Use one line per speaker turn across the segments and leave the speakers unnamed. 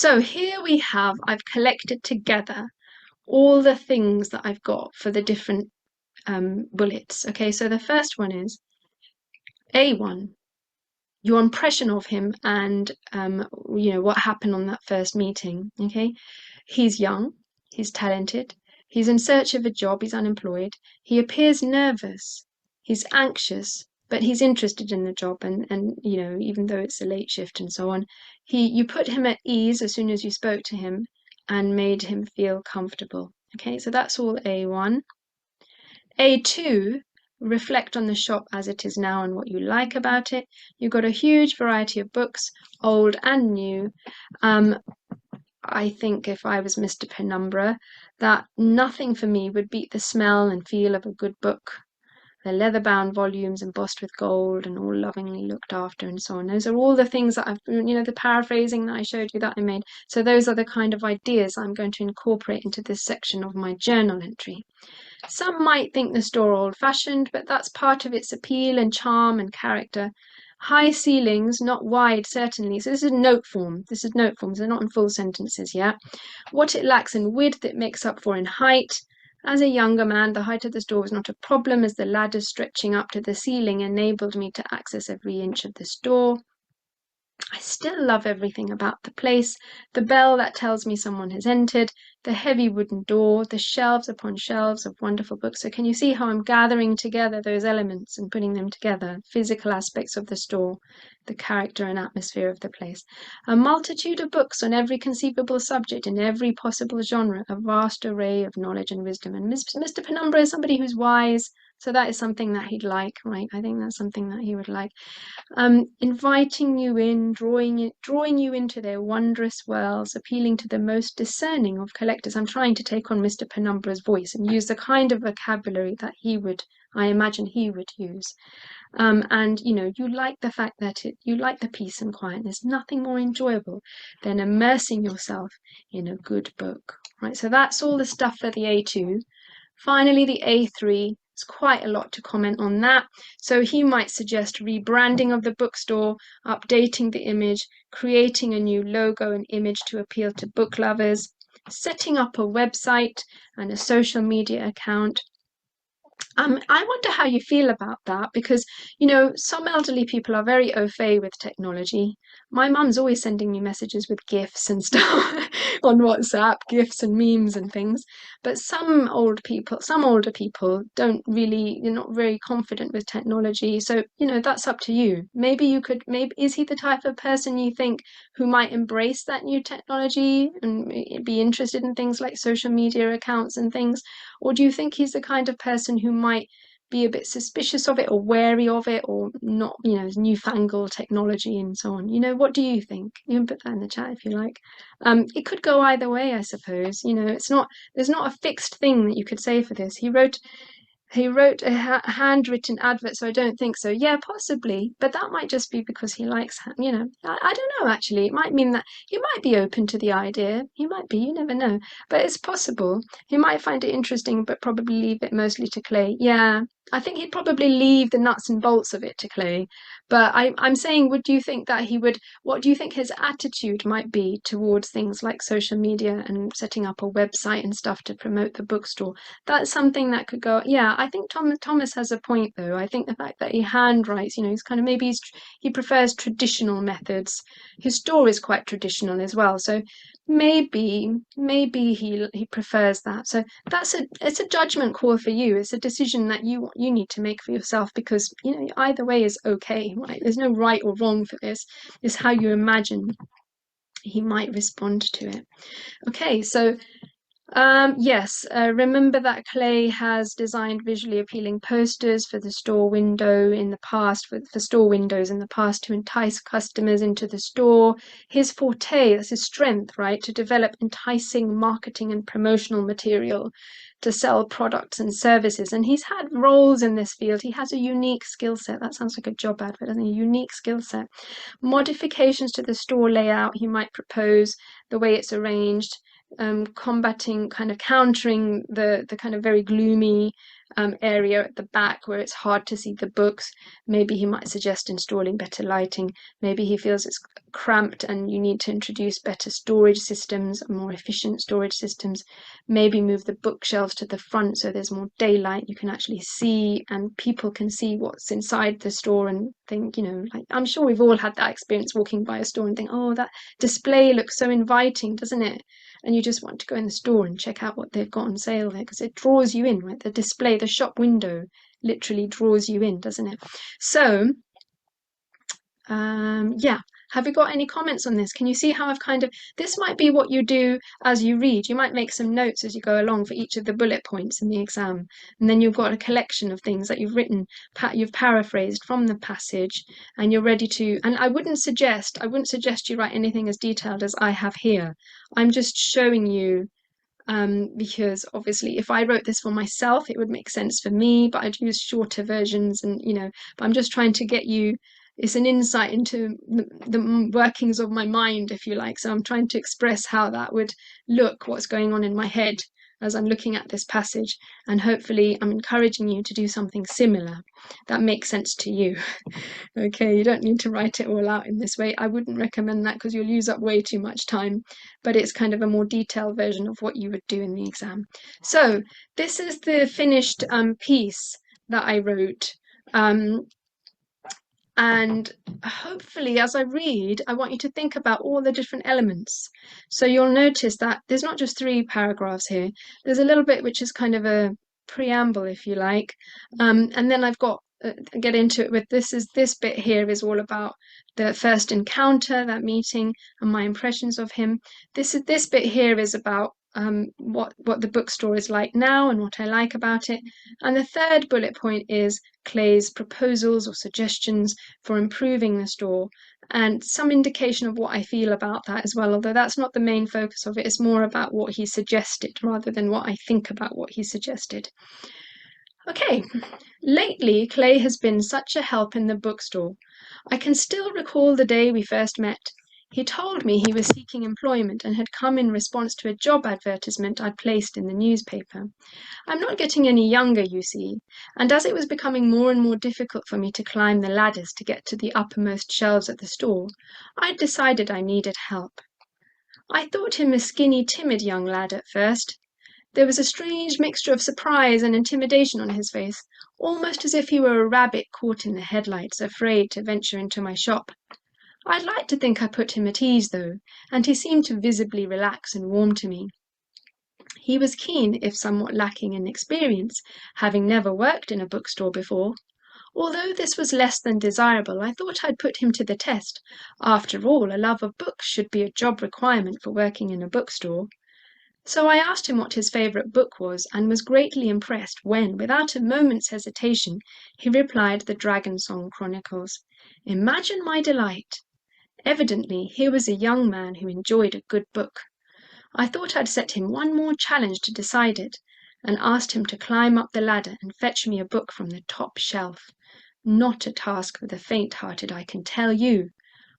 So here we have, I've collected together all the things that I've got for the different bullets. Okay, so the first one is A1, your impression of him and what happened on that first meeting. Okay, he's young, he's talented, he's in search of a job, he's unemployed, he appears nervous, he's anxious, but he's interested in the job, and even though it's a late shift and so on, you put him at ease as soon as you spoke to him and made him feel comfortable. Okay, so that's all A1. A2, reflect on the shop as it is now and what you like about it. You've got a huge variety of books, old and new. I think if I was Mr. Penumbra, that nothing for me would beat the smell and feel of a good book. The leather-bound volumes embossed with gold and all lovingly looked after and so on. Those are all the things that the paraphrasing that I showed you that I made. So those are the kind of ideas I'm going to incorporate into this section of my journal entry. Some might think the store old-fashioned, but that's part of its appeal and charm and character. High ceilings, not wide, certainly. So this is note form. This is note form. So they're not in full sentences yet. What it lacks in width, it makes up for in height. As a younger man, the height of the store was not a problem, as the ladders stretching up to the ceiling enabled me to access every inch of the store. I still love everything about the place. The bell that tells me someone has entered, the heavy wooden door, the shelves upon shelves of wonderful books. So can you see how I'm gathering together those elements and putting them together? Physical aspects of the store, the character and atmosphere of the place. A multitude of books on every conceivable subject in every possible genre, a vast array of knowledge and wisdom. And Mr. Penumbra is somebody who's wise, so that is something that he'd like, right? I think that's something that he would like. Inviting you in, drawing you into their wondrous worlds, appealing to the most discerning of collectors. I'm trying to take on Mr. Penumbra's voice and use the kind of vocabulary that I imagine he would use. And you like the fact that you like the peace and quiet. There's nothing more enjoyable than immersing yourself in a good book, right? So that's all the stuff for the A2. Finally, the A3, it's quite a lot to comment on that. So he might suggest rebranding of the bookstore, updating the image, creating a new logo and image to appeal to book lovers, setting up a website and a social media account. I wonder how you feel about that because, some elderly people are very au fait with technology. My mum's always sending me messages with GIFs and stuff on WhatsApp, GIFs and memes and things. But some older people don't really, they're not very confident with technology. So, that's up to you. Maybe is he the type of person you think who might embrace that new technology and be interested in things like social media accounts and things? Or do you think he's the kind of person who might be a bit suspicious of it or wary of it or not, newfangled technology and so on? What do you think? You can put that in the chat if you like. It could go either way, I suppose. There's not a fixed thing that you could say for this. He wrote a handwritten advert, so I don't think so. Yeah, possibly, but that might just be because he likes, I don't know, actually. It might mean that he might be open to the idea. He might be, you never know. But it's possible. He might find it interesting, but probably leave it mostly to Clay. Yeah, I think he'd probably leave the nuts and bolts of it to Clay. But I'm saying, what do you think his attitude might be towards things like social media and setting up a website and stuff to promote the bookstore? That's something that could go. Yeah, I think Thomas has a point though. I think the fact that he handwrites, he's kind of he prefers traditional methods. His store is quite traditional as well, so maybe he prefers that. So it's a judgment call for you. It's a decision that you need to make for yourself because either way is okay, right? There's no right or wrong for this. It's how you imagine he might respond to it. Okay, so yes, remember that Clay has designed visually appealing posters for the store window in the past, for store windows in the past to entice customers into the store. His forte, that's his strength, right, to develop enticing marketing and promotional material to sell products and services. And he's had roles in this field. He has a unique skill set. That sounds like a job advert, doesn't it? A unique skill set. Modifications to the store layout he might propose, the way it's arranged, countering the kind of very gloomy area at the back where it's hard to see the books. Maybe he might suggest installing better lighting. Maybe he feels it's cramped and you need to introduce better storage systems, more efficient storage systems. Maybe move the bookshelves to the front so there's more daylight, you can actually see and people can see what's inside the store and think, like I'm sure we've all had that experience walking by a store and think, oh, that display looks so inviting, doesn't it? And you just want to go in the store and check out what they've got on sale there because it draws you in, right? The display, the shop window literally draws you in, doesn't it? So yeah, have you got any comments on this? Can you see how I've this might be what you do as you read. You might make some notes as you go along for each of the bullet points in the exam. And then you've got a collection of things that you've written, you've paraphrased from the passage, and you're ready to, and I wouldn't suggest you write anything as detailed as I have here. I'm just showing you because obviously if I wrote this for myself, it would make sense for me, but I'd use shorter versions and, but I'm just trying to get you, it's an insight into the workings of my mind, if you like. So I'm trying to express how that would look, what's going on in my head as I'm looking at this passage. And hopefully I'm encouraging you to do something similar that makes sense to you. Okay, you don't need to write it all out in this way. I wouldn't recommend that because you'll use up way too much time, but it's kind of a more detailed version of what you would do in the exam. So this is the finished piece that I wrote. And hopefully, as I read, I want you to think about all the different elements. So you'll notice that there's not just 3 paragraphs here. There's a little bit which is kind of a preamble, if you like. And then I've got get into it with this bit here is all about the first encounter, that meeting, and my impressions of him. This bit here is about what the bookstore is like now and what I like about it. And the third bullet point is Clay's proposals or suggestions for improving the store and some indication of what I feel about that as well, although that's not the main focus of it. It's more about what he suggested rather than what I think about what he suggested. Okay, lately Clay has been such a help in the bookstore. I can still recall the day we first met. He told me he was seeking employment and had come in response to a job advertisement I'd placed in the newspaper. I'm not getting any younger, you see, and as it was becoming more and more difficult for me to climb the ladders to get to the uppermost shelves at the store, I'd decided I needed help. I thought him a skinny, timid young lad at first. There was a strange mixture of surprise and intimidation on his face, almost as if he were a rabbit caught in the headlights, afraid to venture into my shop. I'd like to think I put him at ease, though, and he seemed to visibly relax and warm to me. He was keen, if somewhat lacking in experience, having never worked in a bookstore before. Although this was less than desirable, I thought I'd put him to the test. After all, a love of books should be a job requirement for working in a bookstore. So I asked him what his favourite book was, and was greatly impressed when, without a moment's hesitation, he replied The Dragon Song Chronicles. Imagine my delight! Evidently, here was a young man who enjoyed a good book. I thought I'd set him one more challenge to decide it, and asked him to climb up the ladder and fetch me a book from the top shelf. Not a task for the faint-hearted, I can tell you.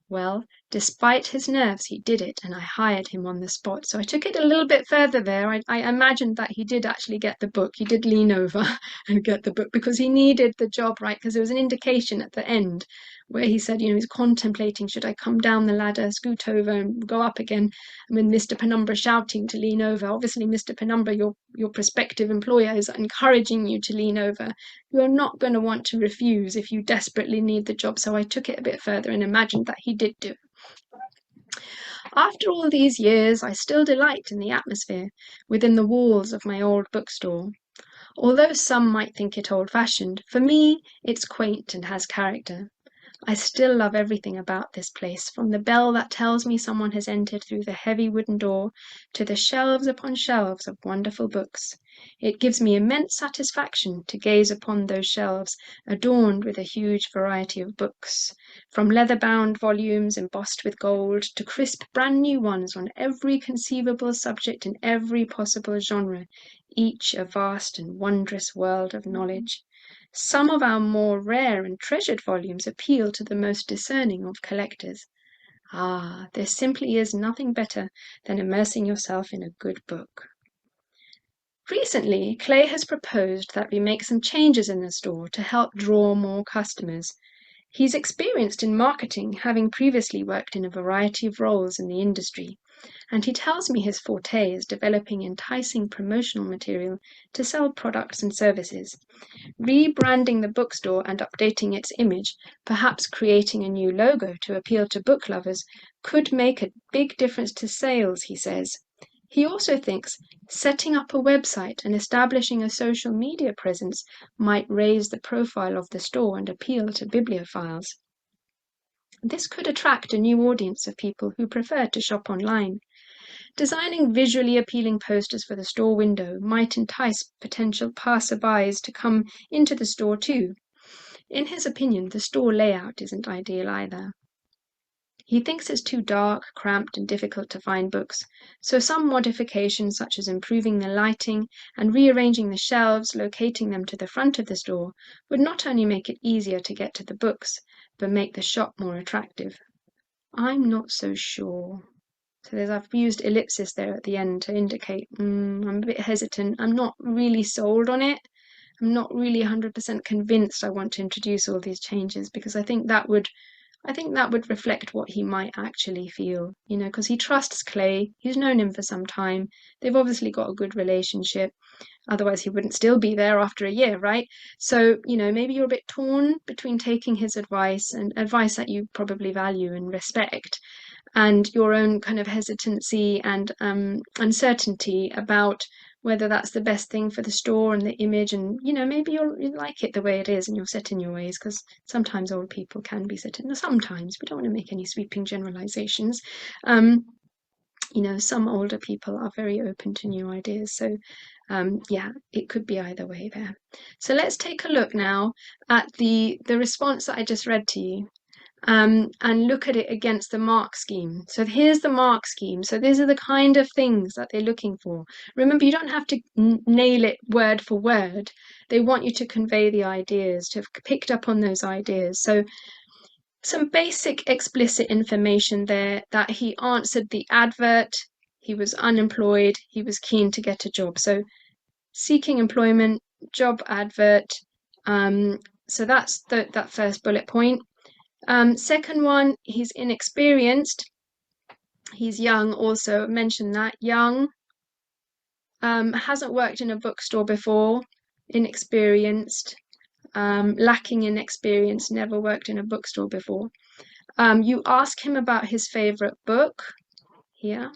Well, despite his nerves, he did it, and I hired him on the spot. So I took it a little bit further there. I imagined that he did actually get the book. He did lean over and get the book because he needed the job, right? Because there was an indication at the end where he said, he's contemplating, should I come down the ladder, scoot over and go up again? And with Mr. Penumbra shouting to lean over. Obviously, Mr. Penumbra, your prospective employer, is encouraging you to lean over. You're not going to want to refuse if you desperately need the job. So I took it a bit further and imagined that he did do it. After all these years, I still delight in the atmosphere within the walls of my old bookstore. Although some might think it old-fashioned, for me it's quaint and has character. I still love everything about this place, from the bell that tells me someone has entered through the heavy wooden door to the shelves upon shelves of wonderful books. It gives me immense satisfaction to gaze upon those shelves adorned with a huge variety of books, from leather-bound volumes embossed with gold to crisp brand-new ones on every conceivable subject in every possible genre, each a vast and wondrous world of knowledge. Some of our more rare and treasured volumes appeal to the most discerning of collectors. Ah, there simply is nothing better than immersing yourself in a good book. Recently, Clay has proposed that we make some changes in the store to help draw more customers. He's experienced in marketing, having previously worked in a variety of roles in the industry, and he tells me his forte is developing enticing promotional material to sell products and services. Rebranding the bookstore and updating its image, perhaps creating a new logo to appeal to book lovers, could make a big difference to sales, he says. He also thinks setting up a website and establishing a social media presence might raise the profile of the store and appeal to bibliophiles. This could attract a new audience of people who prefer to shop online. Designing visually appealing posters for the store window might entice potential passerbys to come into the store too. In his opinion, the store layout isn't ideal either. He thinks it's too dark, cramped, and difficult to find books, so some modifications such as improving the lighting and rearranging the shelves, locating them to the front of the store, would not only make it easier to get to the books, but make the shop more attractive. I'm not so sure. So I've used ellipsis there at the end to indicate I'm a bit hesitant. I'm not really sold on it. I'm not really 100% convinced I want to introduce all these changes because I think that would reflect what he might actually feel, because he trusts Clay. He's known him for some time. They've obviously got a good relationship. Otherwise, he wouldn't still be there after a year, right? So, maybe you're a bit torn between taking his advice and advice that you probably value and respect, and your own kind of hesitancy and uncertainty about whether that's the best thing for the store and the image. And maybe you like it the way it is and you're set in your ways, because sometimes old people can be set in. Sometimes we don't want to make any sweeping generalizations. Some older people are very open to new ideas. So yeah, it could be either way there. So let's take a look now at the response that I just read to you. And look at it against the mark scheme. So here's the mark scheme. So these are the kind of things that they're looking for. Remember, you don't have to nail it word for word. They want you to convey the ideas, to have picked up on those ideas. So some basic explicit information there that he answered the advert, he was unemployed, he was keen to get a job. So seeking employment, job advert. So that's that first bullet point. Second one, he's inexperienced. He's young, also mentioned that. Young, hasn't worked in a bookstore before, inexperienced, lacking in experience, never worked in a bookstore before. You ask him about his favorite book here.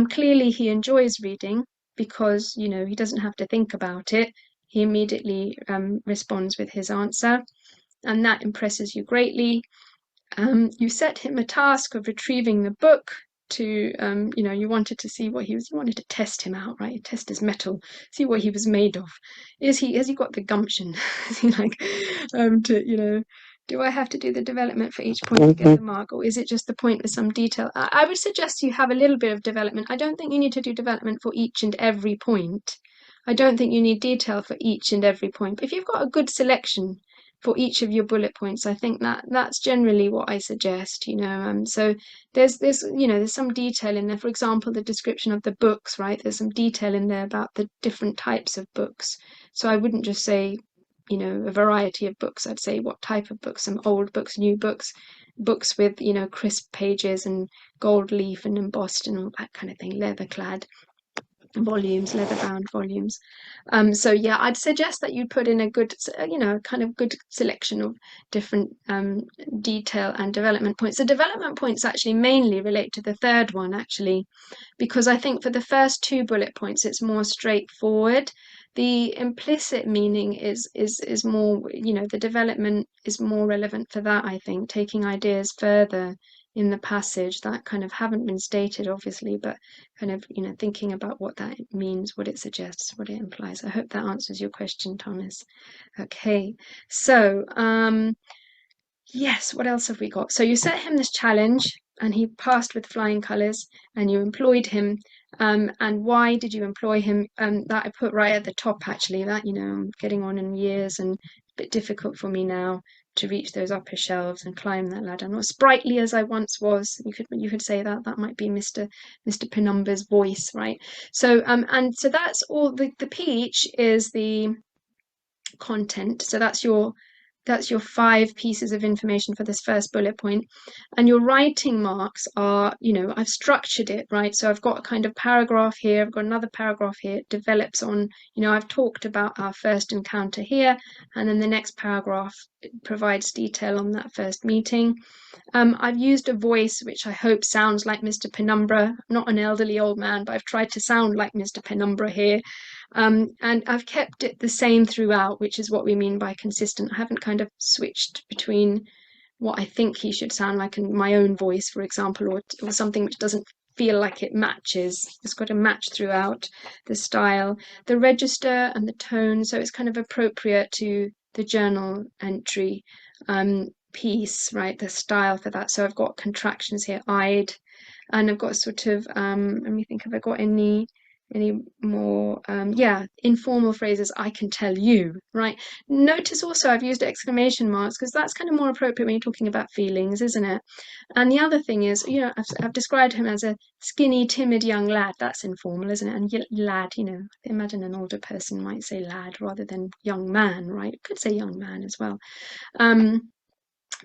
Clearly he enjoys reading because, he doesn't have to think about it. He immediately responds with his answer, and that impresses you greatly. You set him a task of retrieving the book to, you wanted to see what you wanted to test him out, right? Test his mettle, see what he was made of. Has he got the gumption? Is he like, do I have to do the development for each point to get the mark, or is it just the point with some detail? I would suggest you have a little bit of development. I don't think you need to do development for each and every point. I don't think you need detail for each and every point. But if you've got a good selection for each of your bullet points, I think that's generally what I suggest. So there's some detail in there. For example, the description of the books, right? There's some detail in there about the different types of books. So I wouldn't just say a variety of books. I'd say what type of books: some old books, new books, books with crisp pages and gold leaf and embossed and all that kind of thing, leather clad volumes, leather bound volumes. So yeah, I'd suggest that you put in a good, kind of good selection of different detail and development points. The development points actually mainly relate to the third one, actually, because I think for the first two bullet points it's more straightforward. The implicit meaning is more, the development is more relevant for that, I think, taking ideas further in the passage that kind of haven't been stated, obviously, but kind of, thinking about what that means, what it suggests, what it implies. I hope that answers your question, Thomas. Okay, so yes, what else have we got? So you set him this challenge and he passed with flying colours, and you employed him. And why did you employ him? That I put right at the top, actually, that, I'm getting on in years and a bit difficult for me now to reach those upper shelves and climb that ladder. I'm not sprightly as I once was. You could say that might be Mr. Penumbra's voice, right? So and so that's all. The peach is the content. So that's your 5 pieces of information for this first bullet point. And your writing marks are, I've structured it, right? So I've got a kind of paragraph here, I've got another paragraph here. It develops on, I've talked about our first encounter here, and then the next paragraph provides detail on that first meeting. I've used a voice which I hope sounds like Mr. Penumbra. I'm not an elderly old man, but I've tried to sound like Mr. Penumbra here. And I've kept it the same throughout, which is what we mean by consistent. I haven't kind of switched between what I think he should sound like in my own voice, for example, or something which doesn't feel like it matches. It's got to match throughout the style, the register and the tone. So it's kind of appropriate to the journal entry piece, right? The style for that. So I've got contractions here, I'd, and I've got sort of, let me think, have I got any more informal phrases? I can tell you, right? Notice also I've used exclamation marks because that's kind of more appropriate when you're talking about feelings, isn't it? And the other thing is, I've described him as a skinny, timid young lad. That's informal, isn't it? And lad, imagine an older person might say lad rather than young man, right? Could say young man as well.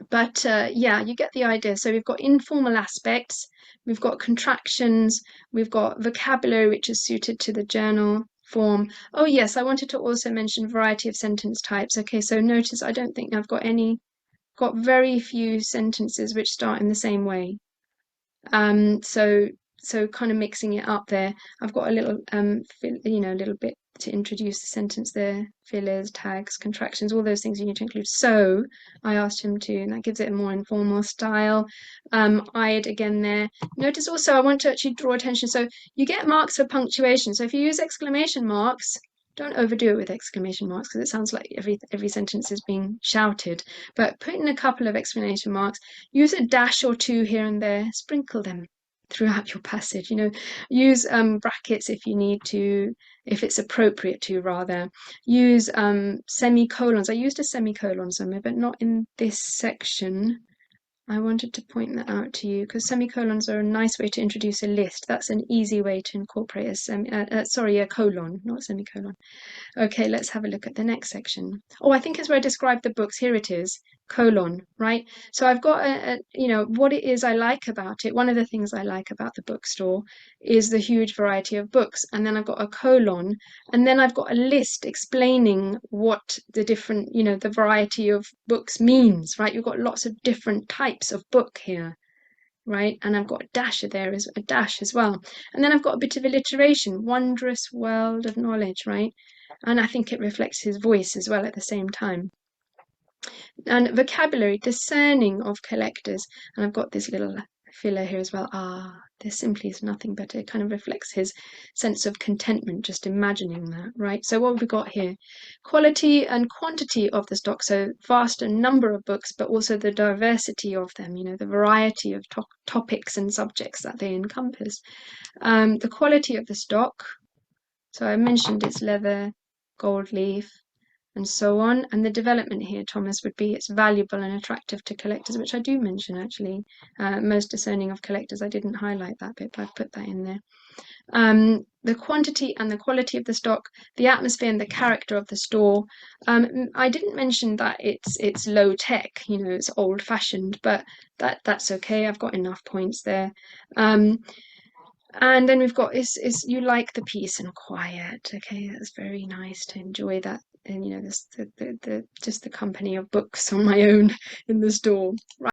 But you get the idea. So we've got informal aspects, we've got contractions, we've got vocabulary which is suited to the journal form. Oh yes, I wanted to also mention variety of sentence types. Okay, so notice I don't think I've got very few sentences which start in the same way. So kind of mixing it up there. I've got a little a little bit to introduce the sentence there, fillers, tags, contractions, all those things you need to include. So I asked him to, and that gives it a more informal style. I'd again there. Notice also I want to actually draw attention. So you get marks for punctuation. So if you use exclamation marks, don't overdo it with exclamation marks because it sounds like every sentence is being shouted. But put in a couple of exclamation marks. Use a dash or two here and there. Sprinkle them throughout your passage. Use brackets if you need to, if it's appropriate to, rather. Use semicolons. I used a semicolon somewhere, but not in this section. I wanted to point that out to you because semicolons are a nice way to introduce a list. That's an easy way to incorporate a colon, not semicolon. Okay, let's have a look at the next section. Oh, I think it's where I describe the books. Here it is, colon, right? So I've got what it is I like about it. One of the things I like about the bookstore is the huge variety of books. And then I've got a colon, and then I've got a list explaining what the different, the variety of books means, right? You've got lots of different types of book here. Right, and I've got a dash as well, and then I've got a bit of alliteration, wondrous world of knowledge, right? And I think it reflects his voice as well at the same time. And vocabulary, discerning of collectors, and I've got this little filler here as well. There simply is nothing better. It kind of reflects his sense of contentment, just imagining that, right? So what have we got here? Quality and quantity of the stock, so vast a number of books, but also the diversity of them, the variety of topics and subjects that they encompass. The quality of the stock, so I mentioned it's leather, gold leaf, and so on. And the development here, Thomas, would be it's valuable and attractive to collectors, which I do mention actually. Most discerning of collectors, I didn't highlight that bit, but I've put that in there. The quantity and the quality of the stock, the atmosphere and the character of the store. I didn't mention that it's low tech, it's old fashioned, but that's okay. I've got enough points there. And then we've got is you like the peace and quiet. Okay, that's very nice to enjoy that. And this the just the company of books on my own in the store. Right.